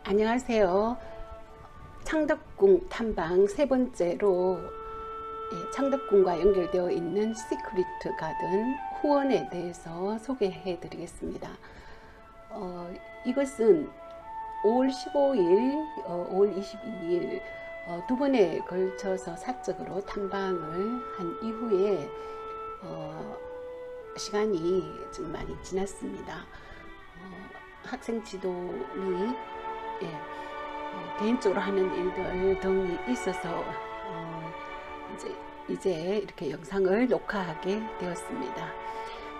안녕하세요. 창덕궁 탐방 세 번째로 창덕궁과 연결되어 있는 시크릿 가든 후원에 대해서 소개해 드리겠습니다. 이것은 5월 15일, 5월 22일 두 번에 걸쳐서 사적으로 탐방을 한 이후에 시간이 좀 많이 지났습니다. 학생 지도 및 개인적으로 하는 일들 등이 있어서 이제 이렇게 영상을 녹화하게 되었습니다.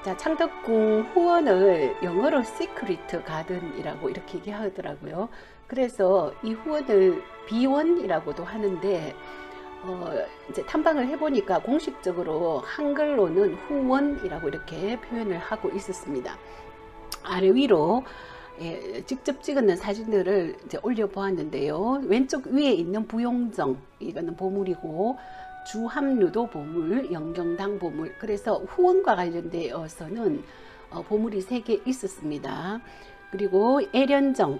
자, 창덕궁 후원을 영어로 시크릿 가든이라고 이렇게 얘기하더라고요. 그래서 이 후원을 비원이라고도 하는데 이제 탐방을 해보니까 공식적으로 한글로는 후원이라고 이렇게 표현을 하고 있었습니다. 아래 위로 직접 찍은 사진들을 이제 올려보았는데요. 왼쪽 위에 있는 부용정, 이거는 보물이고, 주함루도 보물, 영경당 보물. 그래서 후원과 관련되어서는 보물이 3개 있었습니다. 그리고 애련정,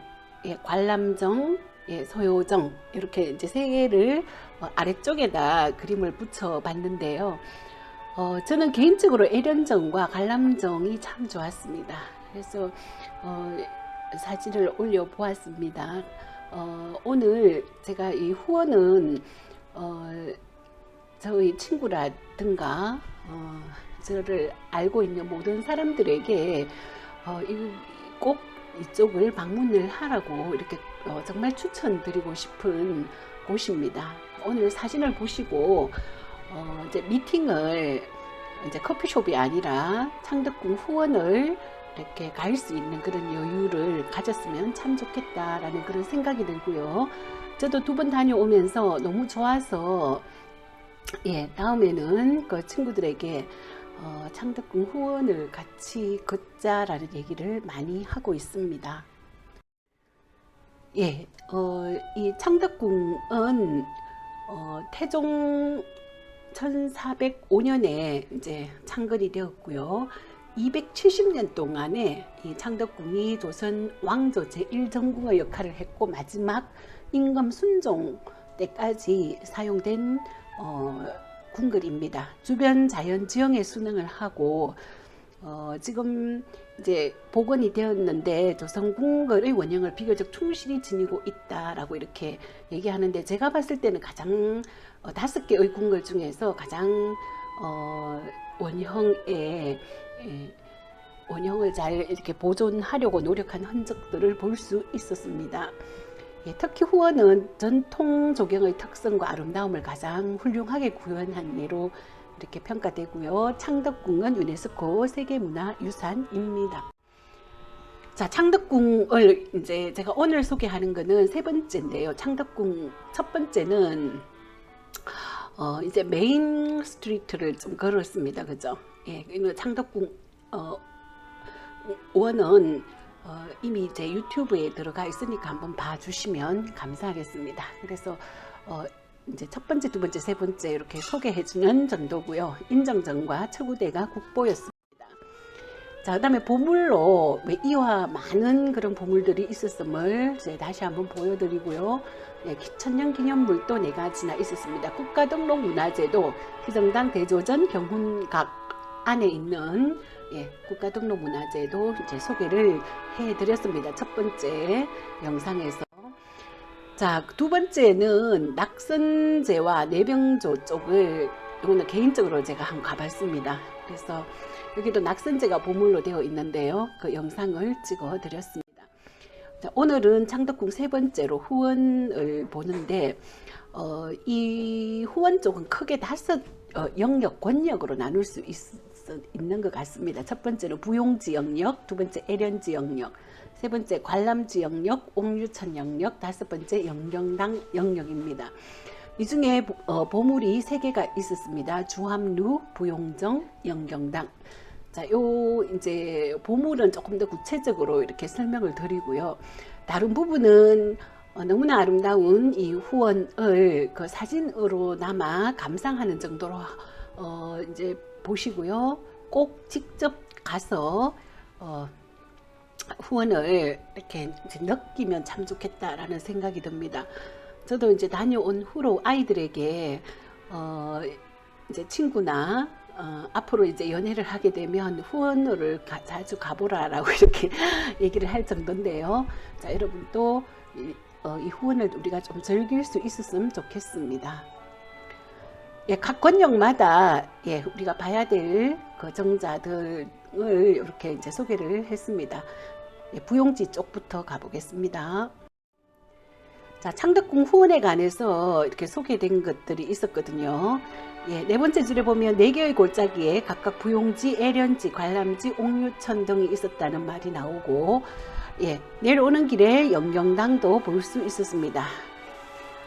관람정, 소요정, 이렇게 이제 3개를 아래쪽에다 그림을 붙여 봤는데요. 저는 개인적으로 애련정과 관람정이 참 좋았습니다. 그래서 사진을 올려 보았습니다. 오늘 제가 이 후원은 저희 친구라든가 저를 알고 있는 모든 사람들에게 꼭 이쪽을 방문을 하라고 이렇게 정말 추천드리고 싶은 곳입니다. 오늘 사진을 보시고 이제 미팅을 이제 커피숍이 아니라 창덕궁 후원을 이렇게 갈 수 있는 그런 여유를 가졌으면 참 좋겠다라는 그런 생각이 들고요. 저도 2번 다녀오면서 너무 좋아서 다음에는 그 친구들에게 창덕궁 후원을 같이 걷자라는 얘기를 많이 하고 있습니다. 이 창덕궁은 태종 1405년에 이제 창건이 되었고요. 270년 동안에 이 창덕궁이 조선 왕조 제1정궁의 역할을 했고, 마지막 임금 순종 때까지 사용된 궁궐입니다. 주변 자연 지형에 순응을 하고 지금 이제 복원이 되었는데 조선 궁궐의 원형을 비교적 충실히 지니고 있다라고 이렇게 얘기하는데, 제가 봤을 때는 가장 5개의 궁궐 중에서 가장 원형을 잘 이렇게 보존하려고 노력한 흔적들을 볼 수 있었습니다. 특히 후원은 전통 조경의 특성과 아름다움을 가장 훌륭하게 구현한 예로 이렇게 평가되고요. 창덕궁은 유네스코 세계문화유산입니다. 자, 창덕궁을 이제 제가 오늘 소개하는 거는 3번째인데요. 창덕궁 첫 번째는 이제 메인 스트리트를 좀 걸었습니다. 그죠? 창덕궁 원은 이미 제 유튜브에 들어가 있으니까 한번 봐주시면 감사하겠습니다. 그래서 이제 첫 번째, 두 번째, 세 번째 이렇게 소개해주는 정도고요. 인정정과 처구대가 국보였습니다. 자, 그 다음에 보물로 이와 많은 그런 보물들이 있었음을 다시 한번 보여드리고요. 천년기념물도 4가지나 있었습니다. 국가등록문화재도 희정당 대조전 경훈각 안에 있는 국가등록문화재도 이제 소개를 해드렸습니다. 첫 번째 영상에서. 자, 두 번째는 낙선제와 내병조 쪽을 이거는 개인적으로 제가 한번 가봤습니다. 그래서 여기도 낙선제가 보물로 되어 있는데요. 그 영상을 찍어 드렸습니다. 자, 오늘은 창덕궁 3번째로 후원을 보는데 이 후원 쪽은 크게 5 영역, 권역으로 나눌 수 있는 것 같습니다. 첫 번째는 부용지 영역, 두 번째 애련지 영역, 세 번째 관람지 영역, 옥류천 영역, 5번째 영경당 영역입니다. 이 중에 보물이 3개가 있었습니다. 주함루, 부용정, 영경당. 자, 이제 보물은 조금 더 구체적으로 이렇게 설명을 드리고요. 다른 부분은 너무나 아름다운 이 후원을 그 사진으로나마 감상하는 정도로 이제 보시고요. 꼭 직접 가서 후원을 이렇게 이제 느끼면 참 좋겠다라는 생각이 듭니다. 저도 이제 다녀온 후로 아이들에게 이제 친구나 앞으로 이제 연애를 하게 되면 후원을 자주 가보라라고 이렇게 얘기를 할 정도인데요. 자, 여러분도 이 후원을 우리가 좀 즐길 수 있었으면 좋겠습니다. 예, 각 권역마다 예, 우리가 봐야 될 거정자들을 이렇게 이제 소개를 했습니다. 예, 부용지 쪽부터 가보겠습니다. 자, 창덕궁 후원에 관해서 이렇게 소개된 것들이 있었거든요. 예, 네 번째 줄에 보면 4개의 골짜기에 각각 부용지, 애련지, 관람지, 옥류천 등이 있었다는 말이 나오고, 예, 내려오는 길에 영경당도 볼 수 있었습니다.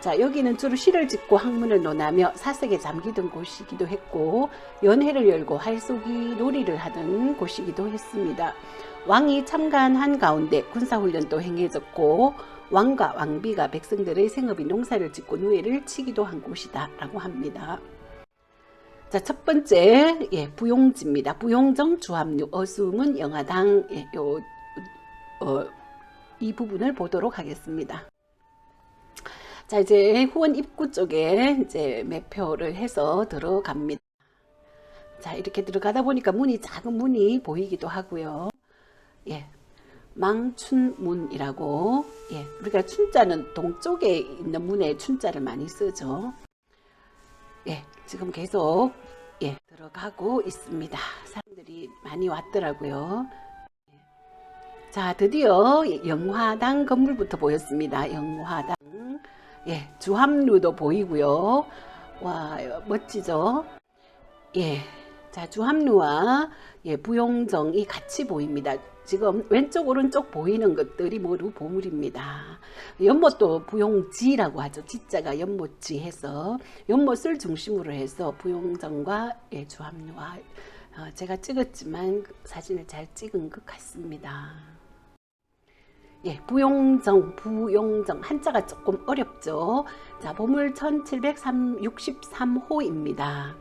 자, 여기는 주로 시를 짓고 학문을 논하며 사색에 잠기던 곳이기도 했고, 연회를 열고 활쏘기 놀이를 하던 곳이기도 했습니다. 왕이 참관한 가운데 군사훈련도 행해졌고, 왕과 왕비가 백성들의 생업인 농사를 짓고 누에를 치기도 한 곳이다 라고 합니다. 자, 첫 번째 예, 부용지입니다. 부용정, 주합류, 어수문, 영화당 예, 이 부분을 보도록 하겠습니다. 자, 이제 후원 입구 쪽에 이제 매표를 해서 들어갑니다. 자, 이렇게 들어가다 보니까 문이 작은 문이 보이기도 하고요. 예. 망춘문이라고 예, 우리가 춘자는 동쪽에 있는 문에 춘자를 많이 쓰죠. 예, 지금 계속 예, 들어가고 있습니다. 사람들이 많이 왔더라고요. 자, 드디어 영화당 건물부터 보였습니다. 영화당 예, 주합루도 보이고요. 와, 멋지죠? 예, 자, 주합루와 예, 부용정이 같이 보입니다. 지금 왼쪽 오른쪽 보이는 것들이 모두 보물입니다. 연못도 부용지라고 하죠. 지자가 연못지 해서 연못을 중심으로 해서 부용정과 예, 주합루와 제가 찍었지만 사진을 잘 찍은 것 같습니다. 예, 부용정 한자가 조금 어렵죠. 자, 보물 1763호입니다.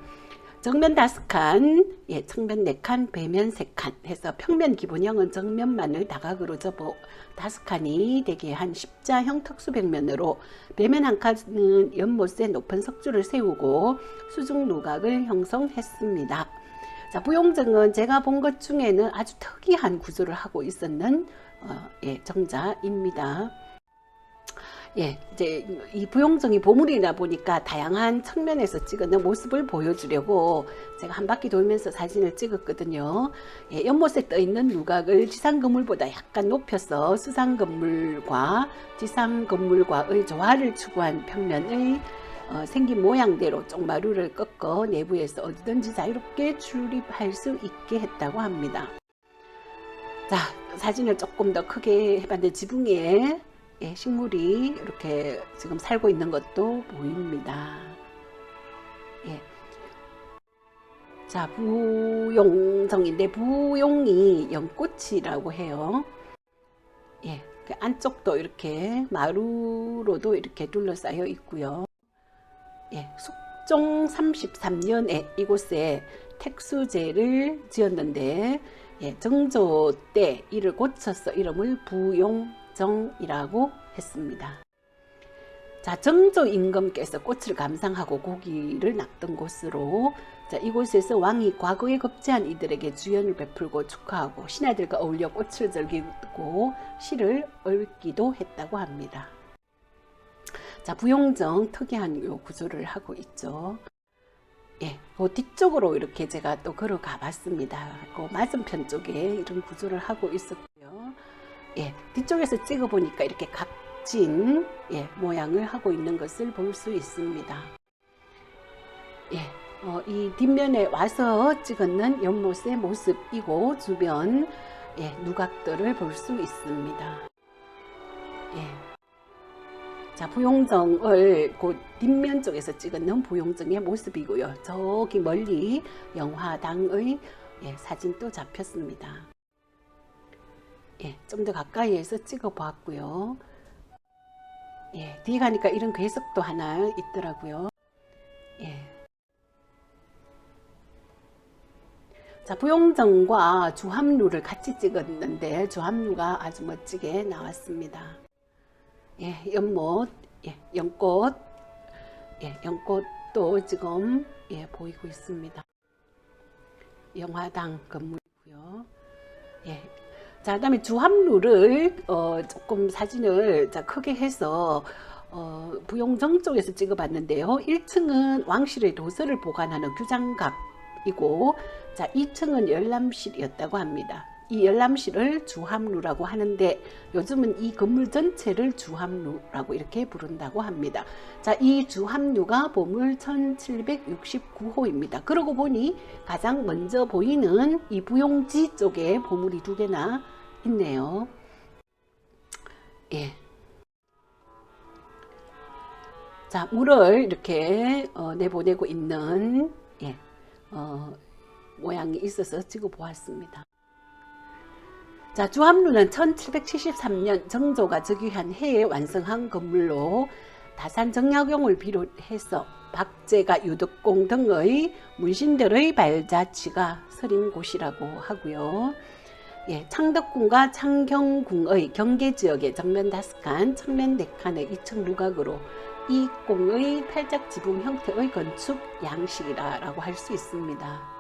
정면 5칸, 예, 측면 4칸, 배면 3칸 해서 평면 기본형은 정면만을 다각으로 접어 5칸이 되게 한 십자형 특수벽면으로 배면 한 칸은 연못에 높은 석주를 세우고 수중 누각을 형성했습니다. 자, 부용정은 제가 본 것 중에는 아주 특이한 구조를 하고 있었는 예, 정자입니다. 예, 이제 이 부용정이 보물이다 보니까 다양한 측면에서 찍은 모습을 보여주려고 제가 한 바퀴 돌면서 사진을 찍었거든요. 예, 연못에 떠 있는 누각을 지상 건물보다 약간 높여서 수상 건물과 지상 건물과의 조화를 추구한 평면의 생긴 모양대로 쪽마루를 꺾어 내부에서 어디든지 자유롭게 출입할 수 있게 했다고 합니다. 자, 사진을 조금 더 크게 해봤는데 지붕 위에 예, 식물이 이렇게 지금 살고 있는 것도 보입니다. 예. 자, 부용정인데 부용이 연꽃이라고 해요. 예, 그 안쪽도 이렇게 마루로도 이렇게 둘러싸여 있고요. 예, 숙종 33년에 이곳에 택수제를 지었는데 예, 정조 때 이를 고쳐서 이름을 부용정이라고 했습니다. 자, 정조 임금께서 꽃을 감상하고 고기를 낚던 곳으로 자, 이곳에서 왕이 과거에 급제한 이들에게 주연을 베풀고 축하하고 신하들과 어울려 꽃을 즐기고 시를 읊기도 했다고 합니다. 자, 부용정 특이한 요 구조를 하고 있죠. 예, 그 뒤쪽으로 이렇게 제가 또 걸어가 봤습니다. 그 맞은편 쪽에 이런 구조를 하고 있었고요. 예, 뒤쪽에서 찍어 보니까 이렇게 각진 예, 모양을 하고 있는 것을 볼 수 있습니다. 예, 이 뒷면에 와서 찍었는 연못의 모습이고 주변 예, 누각들을 볼 수 있습니다. 예. 자, 부용정을 그 뒷면 쪽에서 찍은 부용정의 모습이고요. 저기 멀리 영화당의 예, 사진도 잡혔습니다. 예, 좀 더 가까이에서 찍어 보았고요. 예, 뒤에 가니까 이런 괴석도 하나 있더라고요. 예. 자, 부용정과 주합루를 같이 찍었는데 주합루가 아주 멋지게 나왔습니다. 예, 연못, 예, 연꽃, 예, 연꽃도 지금 예, 보이고 있습니다. 영화당 건물이고요. 예. 자, 그다음에 주합루를 조금 사진을 자, 크게 해서 부용정 쪽에서 찍어봤는데요. 1층은 왕실의 도서를 보관하는 규장각이고, 자, 2층은 열람실이었다고 합니다. 이 열람실을 주합루라고 하는데 요즘은 이 건물 전체를 주합루라고 이렇게 부른다고 합니다. 자, 이 주합루가 보물 1769호입니다. 그러고 보니 가장 먼저 보이는 이 부용지 쪽에 보물이 2개나 있네요. 예. 자, 물을 이렇게 내보내고 있는 예, 모양이 있어서 찍어 보았습니다. 자, 주합루는 1773년 정조가 즉위한 해에 완성한 건물로 다산 정약용을 비롯해서 박제가 유덕공 등의 문신들의 발자취가 서린 곳이라고 하고요. 예, 창덕궁과 창경궁의 경계지역에 정면 5칸, 측면 4칸의 2층 루각으로 이 공의 팔작 지붕 형태의 건축 양식이라고 할 수 있습니다.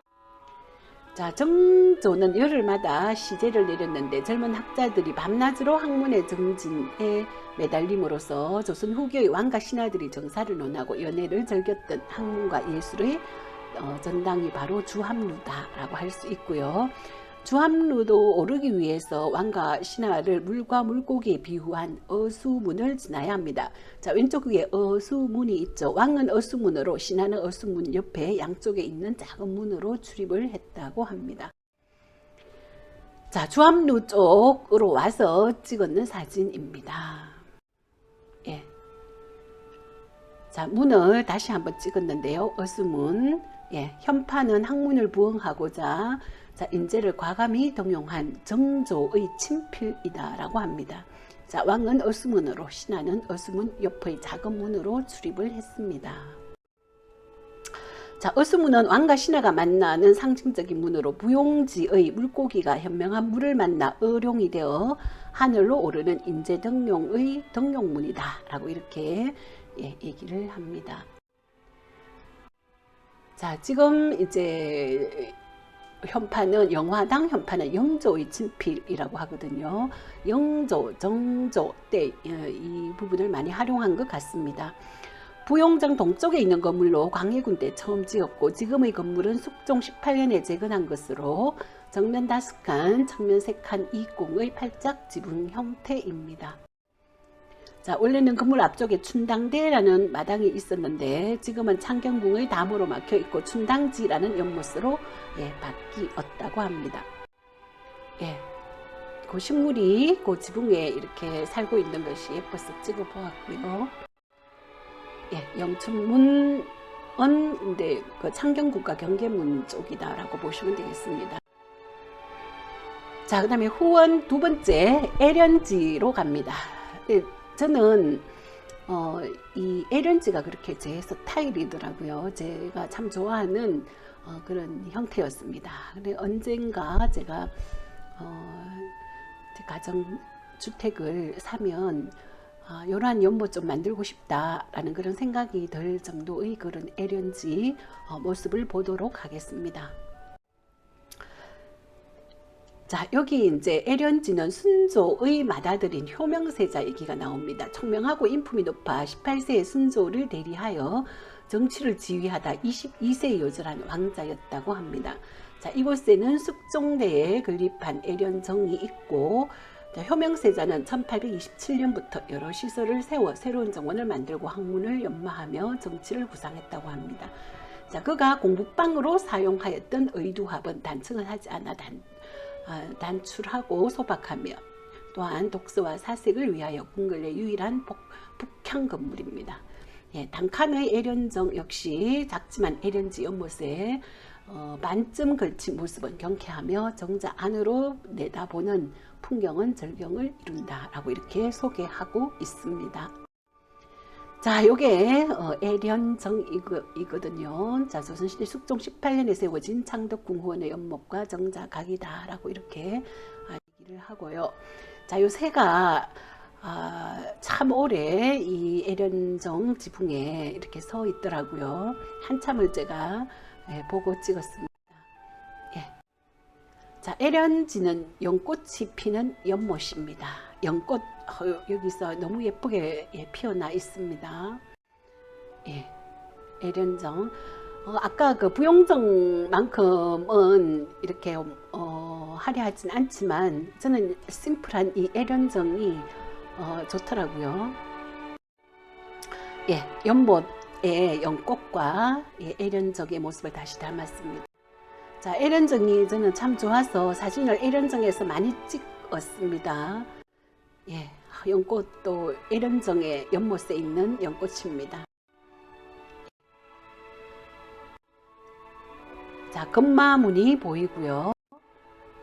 자, 정조는 열흘마다 시제를 내렸는데 젊은 학자들이 밤낮으로 학문의 정진에 매달림으로써 조선 후기의 왕과 신하들이 정사를 논하고 연애를 즐겼던 학문과 예술의 전당이 바로 주합루다라고 할 수 있고요. 주합루도 오르기 위해서 왕과 신하를 물과 물고기에 비유한 어수문을 지나야 합니다. 자, 왼쪽 위에 어수문이 있죠. 왕은 어수문으로, 신하는 어수문 옆에 양쪽에 있는 작은 문으로 출입을 했다고 합니다. 자, 주합루 쪽으로 와서 찍었는 사진입니다. 예. 자, 문을 다시 한번 찍었는데요. 어수문. 예, 현판은 학문을 부흥하고자 자, 인재를 과감히 등용한 정조의 친필이다라고 합니다. 자, 왕은 어수문으로, 신하는 어수문 옆의 작은 문으로 출입을 했습니다. 자, 어수문은 왕과 신하가 만나는 상징적인 문으로 부용지의 물고기가 현명한 물을 만나 어룡이 되어 하늘로 오르는 인재 등용의 등용문이다라고 이렇게 예, 얘기를 합니다. 자, 지금 이제 현판은 영화당 현판은 영조의 친필이라고 하거든요. 영조, 정조 때 이 부분을 많이 활용한 것 같습니다. 부용정 동쪽에 있는 건물로 광해군 때 처음 지었고 지금의 건물은 숙종 18년에 재건한 것으로 정면 5칸, 측면 3칸 이공의 팔작 지붕 형태입니다. 자, 원래는 건물 앞쪽에 춘당대라는 마당이 있었는데 지금은 창경궁의 담으로 막혀 있고 춘당지라는 연못으로 예, 바뀌었다고 합니다. 예, 그 식물이 그 지붕에 이렇게 살고 있는 것이 예뻐서 찍어 보았고요. 예, 영춘문은 근데 그 창경궁과 경계문 쪽이다라고 보시면 되겠습니다. 자, 그다음에 후원 2번째 애련지로 갑니다. 예, 저는 이 애련지가 그렇게 제 스타일이더라고요. 제가 참 좋아하는 그런 형태였습니다. 근데 언젠가 제가 제 가정주택을 사면 이러한 연못 좀 만들고 싶다라는 그런 생각이 들 정도의 그런 애련지 모습을 보도록 하겠습니다. 자, 여기 이제 애련지는 순조의 맏아들인 효명세자 얘기가 나옵니다. 청명하고 인품이 높아 18세의 순조를 대리하여 정치를 지휘하다 22세에 요절한 왕자였다고 합니다. 자, 이곳에는 숙종대에 건립한 애련정이 있고 자, 효명세자는 1827년부터 여러 시설을 세워 새로운 정원을 만들고 학문을 연마하며 정치를 구상했다고 합니다. 자, 그가 공부방으로 사용하였던 의두합은 단층을 하지 않아 단출하고 소박하며 또한 독서와 사색을 위하여 궁궐의 유일한 북향 건물입니다. 예, 단칸의 애련정 역시 작지만 애련지 연못에 반쯤 걸친 모습은 경쾌하며 정자 안으로 내다보는 풍경은 절경을 이룬다라고 이렇게 소개하고 있습니다. 자, 요게 애련정이거든요. 자, 조선시대 숙종 18년에 세워진 창덕궁 후원의 연못과 정자각이다라고 이렇게 얘기를 하고요. 자, 요 새가 참 오래 이 애련정 지붕에 이렇게 서 있더라고요. 한참을 제가 보고 찍었습니다. 예. 자, 애련지는 연꽃이 피는 연못입니다. 연꽃 여기서 너무 예쁘게 피어나 있습니다. 예, 애련정. 아까 그 부용정만큼은 이렇게 화려하진 않지만 저는 심플한 이 애련정이 좋더라고요. 예, 연못의 연꽃과 애련정의 모습을 다시 담았습니다. 자, 애련정이 저는 참 좋아서 사진을 애련정에서 많이 찍었습니다. 예, 연꽃도 애련정의 연못에 있는 연꽃입니다. 자, 금마문이 보이고요.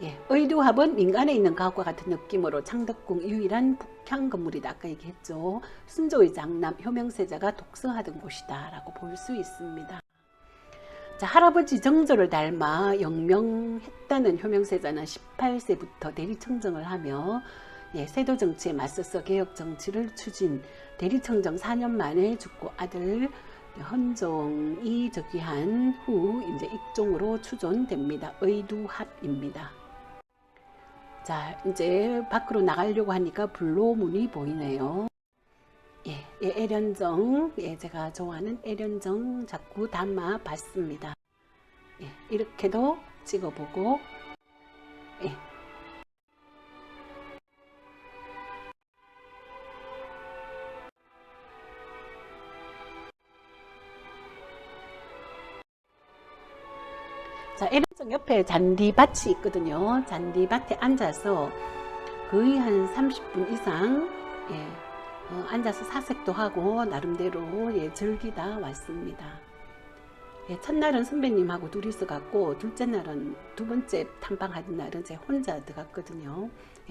예, 의두합은 민간에 있는 가옥과 같은 느낌으로 창덕궁 유일한 북향 건물이다. 아까 얘기했죠. 순조의 장남 효명세자가 독서하던 곳이다 라고 볼 수 있습니다. 자, 할아버지 정조를 닮아 영명했다는 효명세자는 18세부터 대리청정을 하며 세도 정치에 맞서서 개혁 정치를 추진, 대리청정 4년 만에 죽고 아들 헌종이 즉위한 후 이제 익종으로 추존됩니다. 의두합입니다. 자, 이제 밖으로 나가려고 하니까 불로문이 보이네요. 예, 애련정, 제가 좋아하는 애련정 자꾸 담아 봤습니다. 예, 이렇게도 찍어보고, 예. 자, 애련정 옆에 잔디밭이 있거든요. 잔디밭에 앉아서 거의 한 30분 이상, 앉아서 사색도 하고 나름대로 즐기다 왔습니다. 첫날은 선배님하고 둘이서 갔고 둘째 날은 두 번째 탐방하던 날은 제가 혼자 들어갔거든요.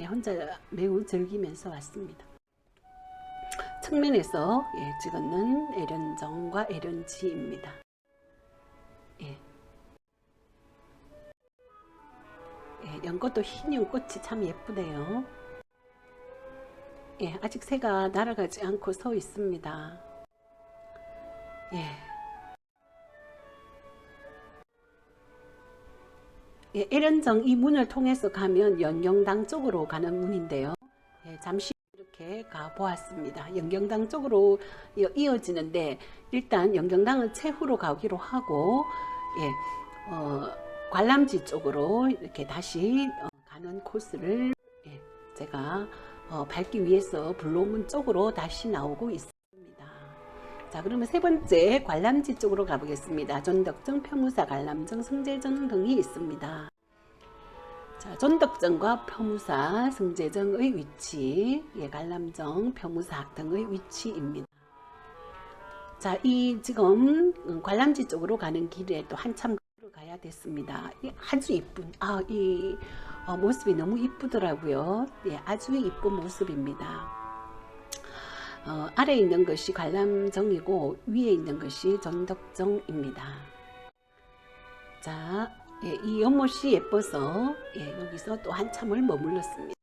혼자 매우 즐기면서 왔습니다. 측면에서 찍었는 애련정과 애련지입니다. 연꽃도 흰 연꽃이 참 예쁘네요. 아직 새가 날아가지 않고 서 있습니다. 애련정 이 문을 통해서 가면 연경당 쪽으로 가는 문인데요. 잠시 이렇게 가보았습니다. 연경당 쪽으로 이어지는데 일단 연경당은 최후로 가기로 하고 관람지 쪽으로 이렇게 다시 가는 코스를 제가 밟기 위해서 불로문 쪽으로 다시 나오고 있습니다. 자, 그러면 세 번째 관람지 쪽으로 가보겠습니다. 존덕정, 표무사, 관람정, 성제정 등이 있습니다. 자, 존덕정과 표무사, 성제정의 위치, 관람정, 표무사 등의 위치입니다. 자, 이 지금 관람지 쪽으로 가는 길에 또 한참 가야 됐습니다. 아주 이쁜 이 모습이 너무 이쁘더라고요. 아주 이쁜 모습입니다. 아래에 있는 것이 관람정이고 위에 있는 것이 존덕정입니다. 자, 이 연못이 예뻐서 여기서 또 한참을 머물렀습니다.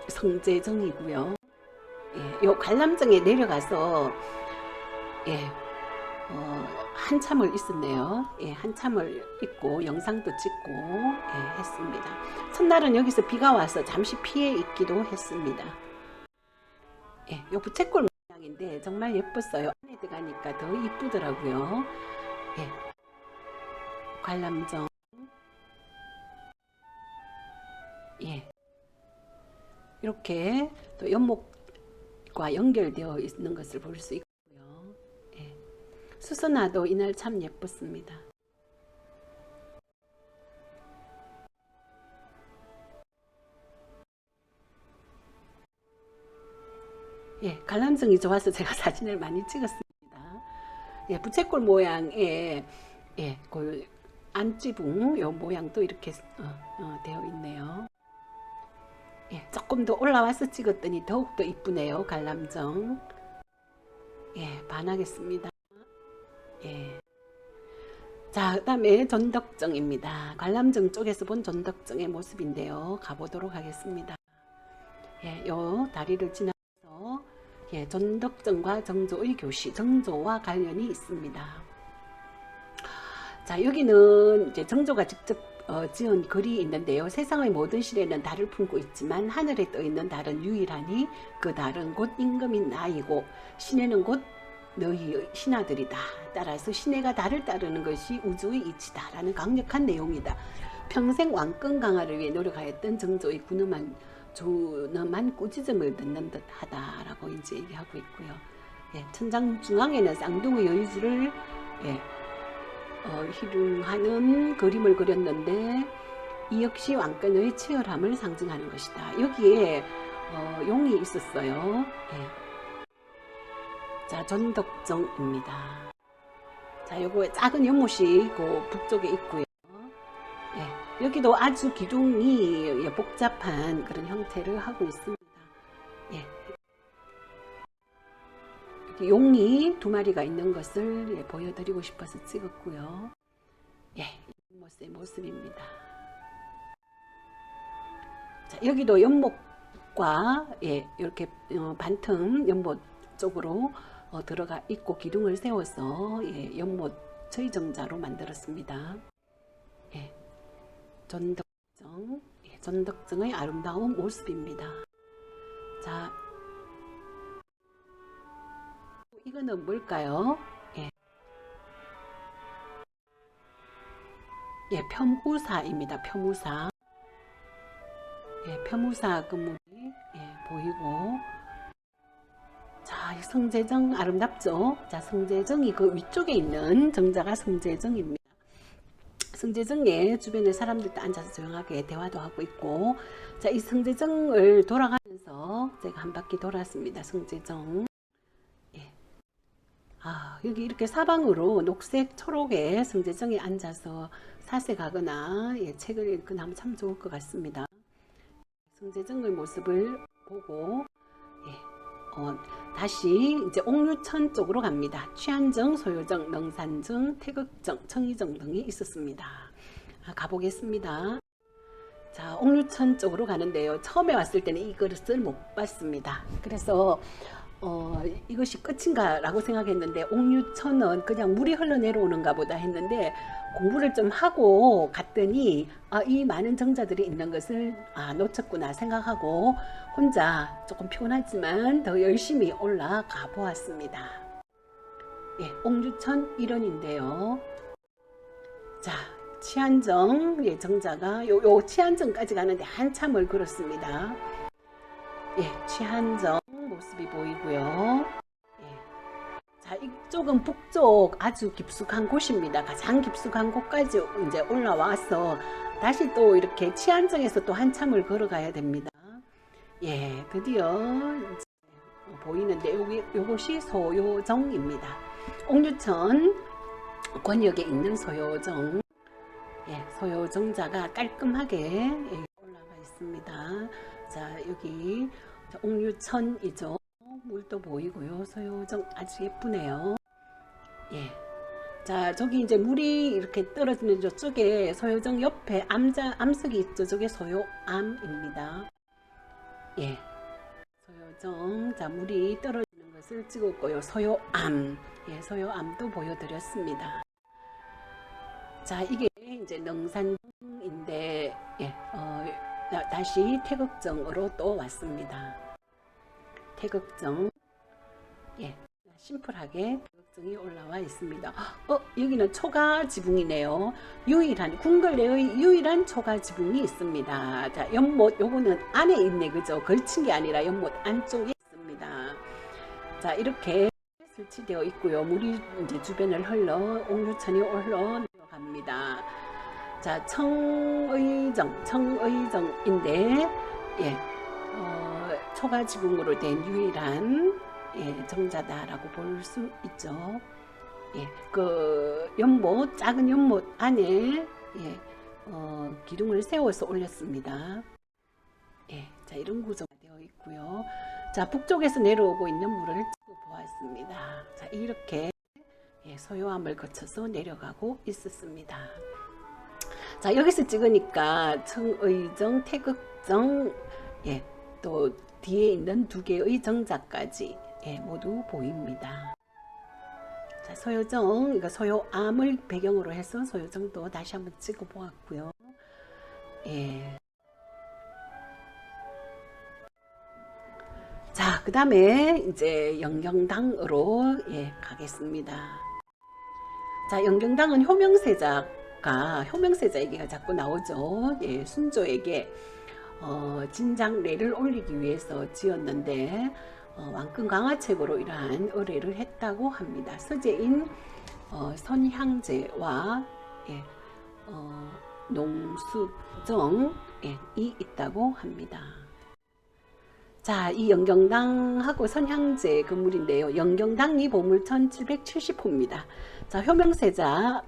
성제정이고요. 요 관람정에 내려가서 한참을 있었네요. 한참을 있고 영상도 찍고 했습니다. 첫날은 여기서 비가 와서 잠시 피해 있기도 했습니다. 요 부채꼴 모양인데 정말 예뻤어요. 안에 들어가니까 더 이쁘더라고요. 관람정 이렇게 또 연못과 연결되어 있는 것을 볼 수 있고요. 수선화도 이날 참 예뻤습니다. 관람정이 좋아서 제가 사진을 많이 찍었습니다. 부채꼴 모양의 그 안지붕 요 모양도 이렇게 되어 있네요. 예, 조금 더 올라와서 찍었더니 더욱더 이쁘네요. 관람정. 예, 반하겠습니다. 예. 자, 그 다음에 전덕정입니다. 관람정 쪽에서 본 전덕정의 모습인데요. 가보도록 하겠습니다. 예, 요 다리를 지나서 예, 전덕정과 정조의 교시, 정조와 관련이 있습니다. 자, 여기는 이제 정조가 직접 지은 글이 있는데요. 세상의 모든 실에는 달을 품고 있지만 하늘에 떠 있는 달은 유일하니 그 달은 곧 임금인 나이고 신에는 곧 너희의 신하들이다. 따라서 신해가 달을 따르는 것이 우주의 이치다. 라는 강력한 내용이다. 평생 왕권 강화를 위해 노력하였던 정조의 준엄한 꾸짖음을 듣는 듯 하다라고 이제 얘기하고 있고요. 예, 천장 중앙에는 쌍둥이 여의주를 예, 희롱하는 그림을 그렸는데 이 역시 왕권의 치열함을 상징하는 것이다. 여기에 용이 있었어요. 예. 자, 전덕정입니다. 자, 요거 작은 연못이 그 북쪽에 있고요. 예, 여기도 아주 기둥이 복잡한 그런 형태를 하고 있습니다. 예, 용이 두 마리가 있는 것을 예, 보여드리고 싶어서 찍었고요. 예, 연못의 모습입니다. 자, 여기도 연못과 예, 이렇게 반틈 연못 쪽으로 들어가 있고 기둥을 세워서 예, 연못 저희정자로 만들었습니다. 예, 전덕정, 예, 전덕정의 아름다운 모습입니다. 자, 이거는 뭘까요? 예, 예, 편우사입니다. 편우사. 예, 편우사 건물이 예, 보이고. 자, 성제정 아름답죠? 자, 성제정이 그 위쪽에 있는 정자가 성제정입니다. 성제정의 주변에 사람들도 앉아서 조용하게 대화도 하고 있고, 자, 이 성제정을 돌아가면서 제가 한 바퀴 돌았습니다. 성제정. 예. 아, 여기 이렇게 사방으로 녹색, 초록의 성제정에 앉아서 사색하거나 예, 책을 읽거나 하면 참 좋을 것 같습니다. 성제정의 모습을 보고 예. 다시 이제 옥류천 쪽으로 갑니다. 취안정, 소요정, 능산정, 태극정, 청의정 등이 있었습니다. 가보겠습니다. 자, 옥류천 쪽으로 가는데요. 처음에 왔을 때는 이 그릇을 못 봤습니다. 그래서 이것이 끝인가 라고 생각했는데 옥류천은 그냥 물이 흘러내려오는가 보다 했는데 공부를 좀 하고 갔더니 이 많은 정자들이 있는 것을 놓쳤구나 생각하고 혼자 조금 피곤하지만 더 열심히 올라가 보았습니다. 예, 옥류천 일원인데요. 자, 치안정 예, 정자가 요 치안정까지 가는데 한참을 걸었습니다. 예, 치안정 모습이 보이고요. 예. 자, 이쪽은 북쪽 아주 깊숙한 곳입니다. 가장 깊숙한 곳까지 이제 올라와서 다시 또 이렇게 치안정에서 또 한참을 걸어가야 됩니다. 예, 드디어 이제 보이는데 요것이 소요정입니다. 옥류천 권역에 있는 소요정. 예, 소요정자가 깔끔하게 예, 올라가 있습니다. 자, 여기 옥류천이죠. 물도 보이고요. 소요정 아주 예쁘네요. 예. 자, 저기 이제 물이 이렇게 떨어지는 저쪽에 소요정 옆에 암석이 있죠. 저게 소요암입니다. 예. 소요정. 자, 물이 떨어지는 것을 찍었고요. 소요암. 예, 소요암도 보여드렸습니다. 자, 이게 이제 능산정인데, 예, 다시 태극정으로 또 왔습니다. 태극정. 예, 심플하게 태극정이 올라와 있습니다. 여기는 초가 지붕이네요. 유일한 궁궐 내의 유일한 초가 지붕이 있습니다. 자, 연못 요거는 안에 있네, 그죠? 걸친 게 아니라 연못 안쪽에 있습니다. 자, 이렇게 설치되어 있고요. 물이 이제 주변을 흘러 옥류천이 흘러 내려갑니다. 자, 청의정인데 예, 초가 지붕으로 된 유일한 예, 정자다라고 볼 수 있죠. 예, 그 연못, 작은 연못 안에 예, 기둥을 세워서 올렸습니다. 예, 자 이런 구조가 되어 있고요. 자 북쪽에서 내려오고 있는 물을 찍어 보았습니다. 자 이렇게 예, 소요암을 거쳐서 내려가고 있었습니다. 자 여기서 찍으니까 청의정, 태극정, 예, 또 뒤에 있는 두 개의 정자까지 예, 모두 보입니다. 자 소요정, 이거 소요암을 배경으로 해서 소요정도 다시 한번 찍어 보았고요. 예. 자, 그 다음에 이제 영경당으로 예, 가겠습니다. 자, 영경당은 효명세자 얘기가 자꾸 나오죠. 예, 순조에게 진작례를 올리기 위해서 지었는데 왕권 강화책으로 이러한 의뢰를 했다고 합니다. 서재인 선향제와 예, 농수정이 있다고 합니다. 자, 이 영경당하고 선향제 건물인데요. 영경당이 보물 1770호입니다. 자, 효명세자,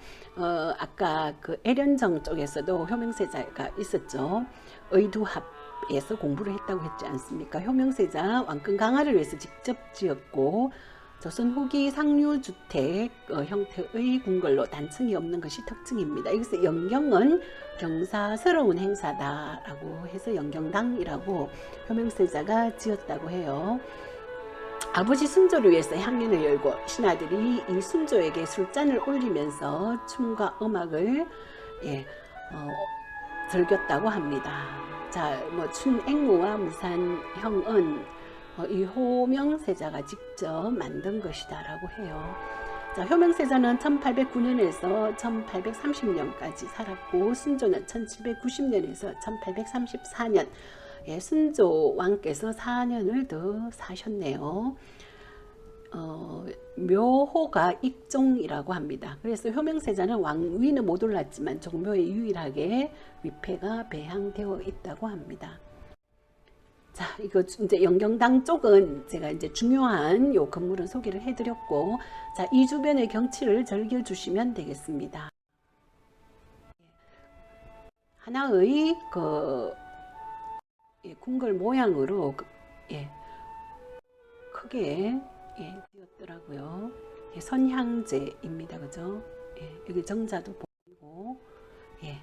아까 그 애련정 쪽에서도 효명세자가 있었죠. 의두합에서 공부를 했다고 했지 않습니까? 효명세자 왕권 강화를 위해서 직접 지었고, 조선 후기 상류주택 형태의 궁궐로 단층이 없는 것이 특징입니다. 여기서 영경은 경사스러운 행사다라고 해서 영경당이라고 효명세자가 지었다고 해요. 아버지 순조를 위해서 향연을 열고 신하들이 이 순조에게 술잔을 올리면서 춤과 음악을 예, 즐겼다고 합니다. 자, 뭐 춘앵무와 무산형은 이 효명세자가 직접 만든 것이다라고 해요. 자, 효명세자는 1809년에서 1830년까지 살았고 순조는 1790년에서 1834년 예, 순조 왕께서 4년을 더 사셨네요. 묘호가 익종이라고 합니다. 그래서 효명세자는 왕위는 못 올랐지만 종묘에 유일하게 위패가 배양되어 있다고 합니다. 자, 이거 이제 영경당 쪽은 제가 이제 중요한 요 건물은 소개를 해드렸고, 자, 이 주변의 경치를 즐겨주시면 되겠습니다. 하나의 그 예, 궁궐 모양으로 예, 크게 예, 되었더라고요. 예, 선향제입니다, 그죠? 예, 여기 정자도 보이고, 예.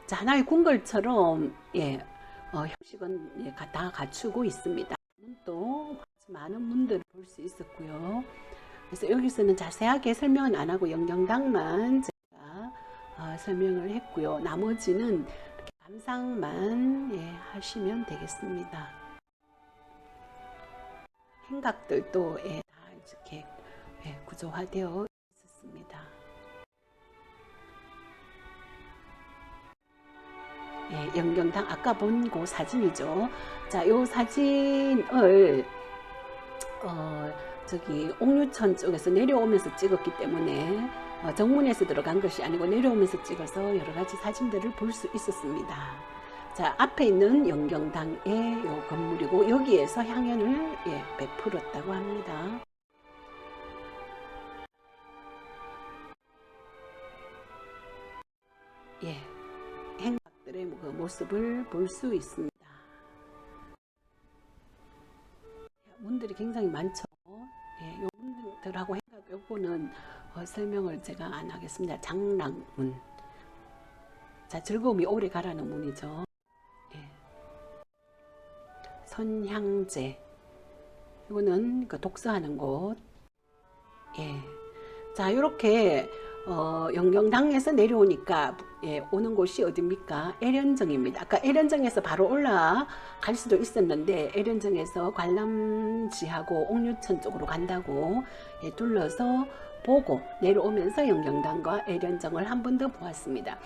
자, 하나의 궁궐처럼 예, 형식은 예, 다 갖추고 있습니다. 또 많은 문들을 볼 수 있었고요. 그래서 여기서는 자세하게 설명은 안 하고 영경당만 제가 설명을 했고요. 나머지는 이렇게 감상만 예, 하시면 되겠습니다. 행각들도 예, 다 이렇게 예, 구조화되어 있었습니다. 예, 영경당 아까 본 그 사진이죠. 자, 요 사진을 저기 옥류천 쪽에서 내려오면서 찍었기 때문에 정문에서 들어간 것이 아니고 내려오면서 찍어서 여러 가지 사진들을 볼 수 있었습니다. 자, 앞에 있는 영경당의 요 건물이고 여기에서 향연을 예, 베풀었다고 합니다. 예, 행각들의 그 모습을 볼 수 있습니다. 문들이 굉장히 많죠. 예, 요 문들하고 행각 요거는 설명을 제가 안 하겠습니다. 장랑문. 자, 즐거움이 오래 가라는 문이죠. 예. 선향제. 이거는 그 독서하는 곳. 예. 자, 이렇게 영경당에서 내려오니까 예, 오는 곳이 어디입니까? 애련정입니다. 아까 애련정에서 바로 올라갈 수도 있었는데 애련정에서 관람지하고 옥류천 쪽으로 간다고 예, 둘러서 보고 내려오면서 영경당과 애련정을 한 번 더 보았습니다.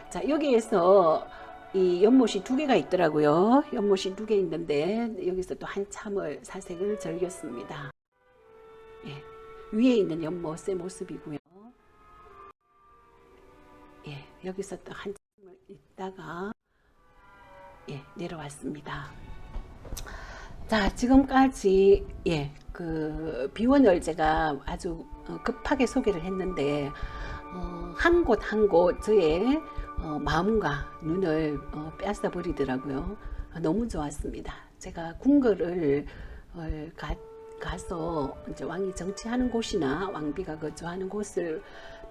자, 여기에서 이 연못이 두 개가 있더라고요. 연못이 두 개 있는데 여기서 또 한참을 사색을 즐겼습니다. 예, 위에 있는 연못의 모습이고요. 예, 여기서 또 한참을 있다가 예, 내려왔습니다. 자, 지금까지 그 비원을 제가 아주 급하게 소개를 했는데 한 곳 한 곳 저의 마음과 눈을 빼앗아 버리더라고요. 너무 좋았습니다. 제가 궁궐을 가서 이제 왕이 정치하는 곳이나 왕비가 거주하는 곳을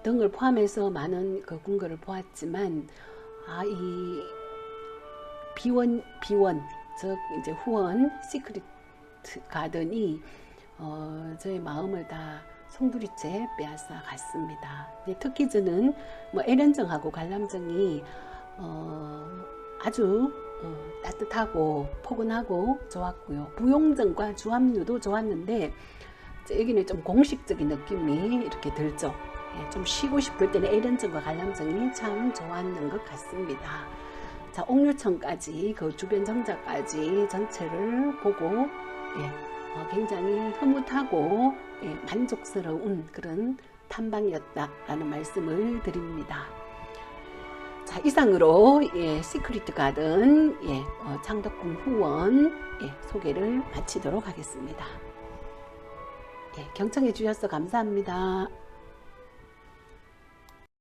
등을 포함해서 많은 그 궁궐을 보았지만 이 비원 즉 이제 후원 시크릿 가든이 저의 마음을 다 송두리째 빼앗아 갔습니다. 특히 저는 뭐 에렌정하고 관람정이 아주 따뜻하고 포근하고 좋았고요. 부용정과 주합류도 좋았는데 여기는 좀 공식적인 느낌이 이렇게 들죠. 좀 쉬고 싶을 때는 에렌정과 관람정이 참 좋았는 것 같습니다. 자, 옥류청까지 그 주변 정자까지 전체를 보고 굉장히 흐뭇하고 만족스러운 그런 탐방이었다라는 말씀을 드립니다. 자, 이상으로 시크릿 가든 창덕궁 후원 소개를 마치도록 하겠습니다. 경청해 주셔서 감사합니다.